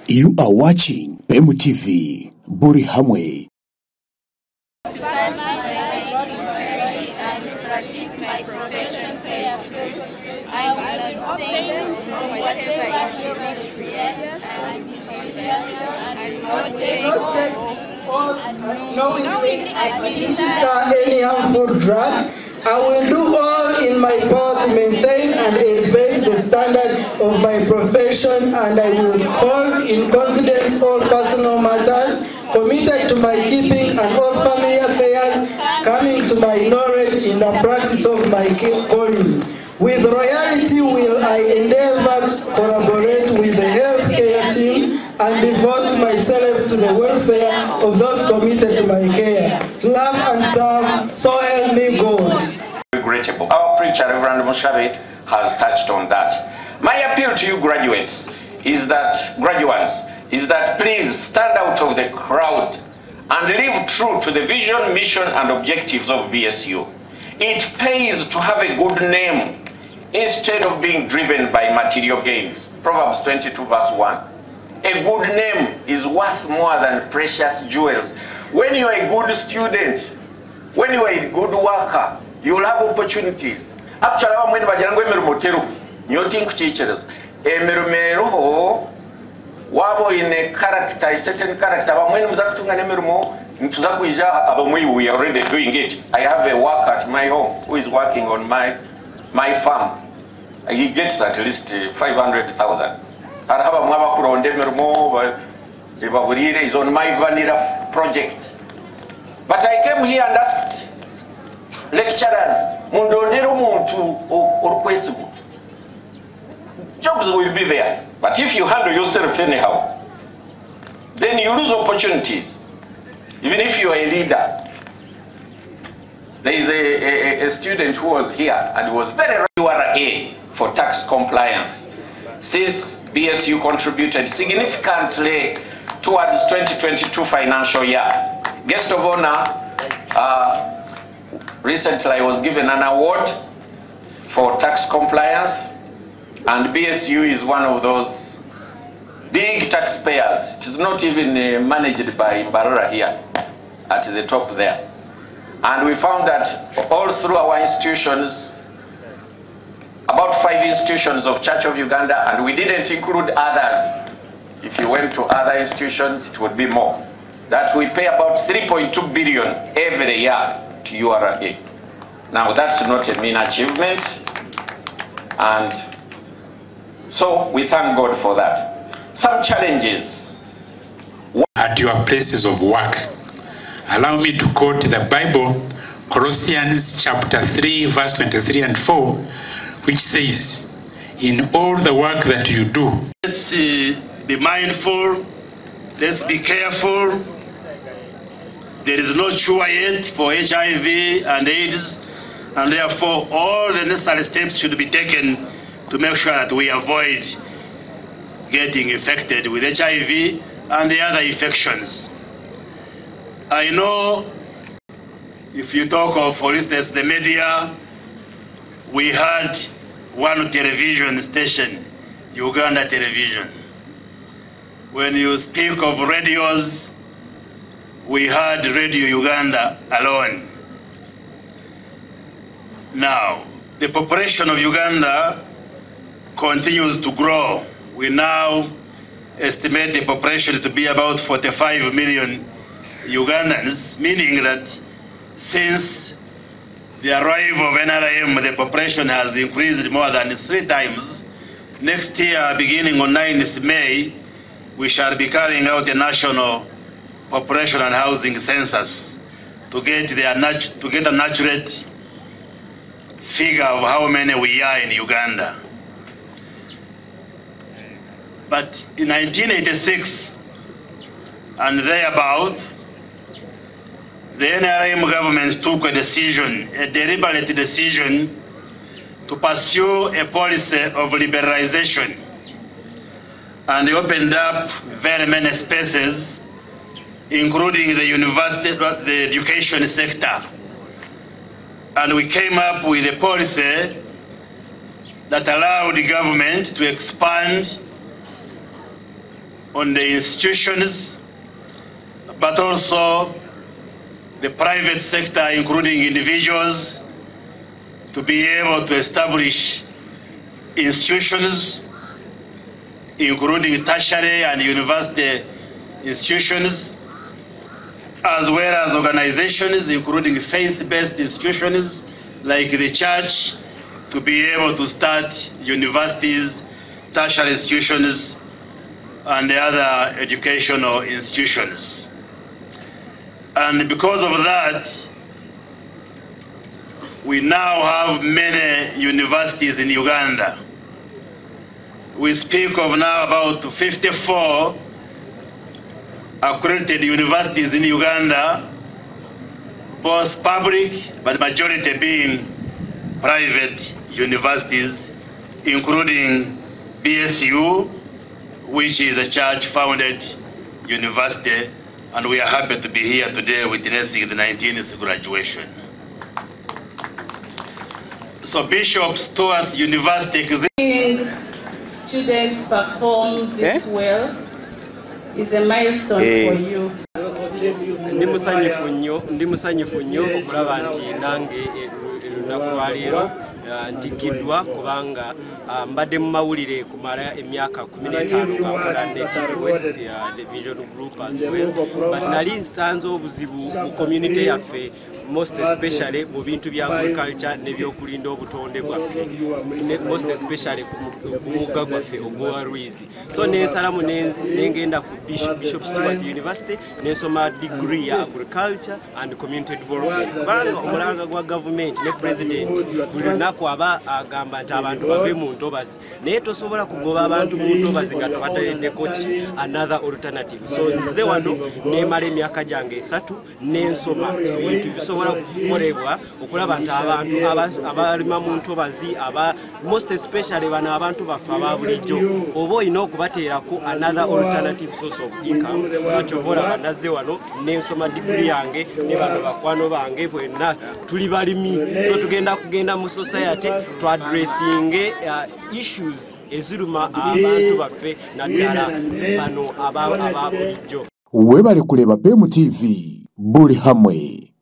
You are watching MTV Buri Hamwe. To pass my purity and practice my profession faithfully. I will abstain from whatever is iniquitous and mischievous, and not take knowingly administer any harmful drug. I will do all in my power to maintain and elevate the standard of my profession, and I will hold in confidence all personal matters committed to my keeping and all family affairs coming to my knowledge in the practice of my calling. With royalty will I endeavor to collaborate with the healthcare team and devote myself to the welfare of those committed to my care. Love and serve, so help me God. Regrettable. Our preacher, Reverend Mushabe, has touched on that. My appeal to you graduates is that, please stand out of the crowd and live true to the vision, mission, and objectives of BSU. It pays to have a good name instead of being driven by material gains. Proverbs 22 verse 1. A good name is worth more than precious jewels. When you are a good student, when you are a good worker, you will have opportunities. Actually, when you are teachers, wabo in a character, a certain character. When we are already doing it. I have a worker at my home who is working on my farm. He gets at least 500,000. Is on my vanilla project. But I came here and asked lecturers, jobs will be there. But if you handle yourself anyhow, then you lose opportunities. Even if you are a leader. There is a student who was here and was very URA for tax compliance. Since BSU contributed significantly towards 2022 financial year. Guest of honor, recently I was given an award for tax compliance, and BSU is one of those big taxpayers. It is not even managed by Mbarara here at the top there. And we found that all through our institutions, about 5 institutions of Church of Uganda, and we didn't include others. If you went to other institutions, it would be more. That we pay about 3.2 billion every year to URA. Now that's not a mean achievement, and so we thank God for that. Some challenges. At your places of work, allow me to quote the Bible, Colossians chapter 3, verse 23 and 4, which says, in all the work that you do. Let's be mindful, let's be careful. There is no cure yet for HIV and AIDS, and therefore all the necessary steps should be taken to make sure that we avoid getting infected with HIV and the other infections. I know if you talk of, for instance, the media, we had one television station, Uganda Television. When you speak of radios, we had Radio Uganda alone. Now, the population of Uganda continues to grow. We now estimate the population to be about 45 million Ugandans, meaning that since the arrival of NRM, the population has increased more than 3 times. Next year, beginning on 9th May, we shall be carrying out a national population and housing census to get an accurate figure of how many we are in Uganda. But in 1986 and thereabout, the NRM government took a decision, a deliberate decision, to pursue a policy of liberalization, and they opened up very many spaces, including the university, the education sector. And we came up with a policy that allowed the government to expand on the institutions, but also the private sector, including individuals, to be able to establish institutions, including tertiary and university institutions, as well as organizations, including faith-based institutions like the church, to be able to start universities, tertiary institutions, and the other educational institutions. And because of that, we now have many universities in Uganda. We speak of now about 54 accredited universities in Uganda, both public, but majority being private universities, including BSU, which is a church-founded university, and we are happy to be here today witnessing the 19th graduation. So Bishop Stuart University. Students perform this well is a milestone for you. Ndi musanyufu nnyo okulaba nti nange olunaku lwa leero ntikkiddwa kubanga mbadde mu mawulire kumala emyaka 15 ngakola ne TV West the Vision Group as well, but nali nsanze obuzibu mu community yaffe, most especially mu bintu bya agriculture n'ebyokulinda obutonde bwaffe, most especially ku mugga gwaffe ogwa Ruizi. So nensalamu nengenda ku Bishop Stuart University nensoma degree ya agriculture and community development, kubanga omulanga gwa government ne president buli lunaku aba agamba nti abantu bave mu ntobazi, naye tosobola kugoba abantu mu ntobazi nga tobataddeko ki another alternative. So nze wano nemala emyaka gyange 3 nensoma ebintu bisobola kukolebwa okulaba nti abantu abalima mu ntobazi, most especially bano abantu baffe aba bulijjo oba olina okubateerako another alternative source of income. So kyovola nazze wano nensoma degree yange ne bano bakwano bange bwenna tuli balimi, so kugenda mu society to addressing issues eziruma abantu baffe naddala bano aba bulijjo. Webale kuleba BMTV buli hamwe.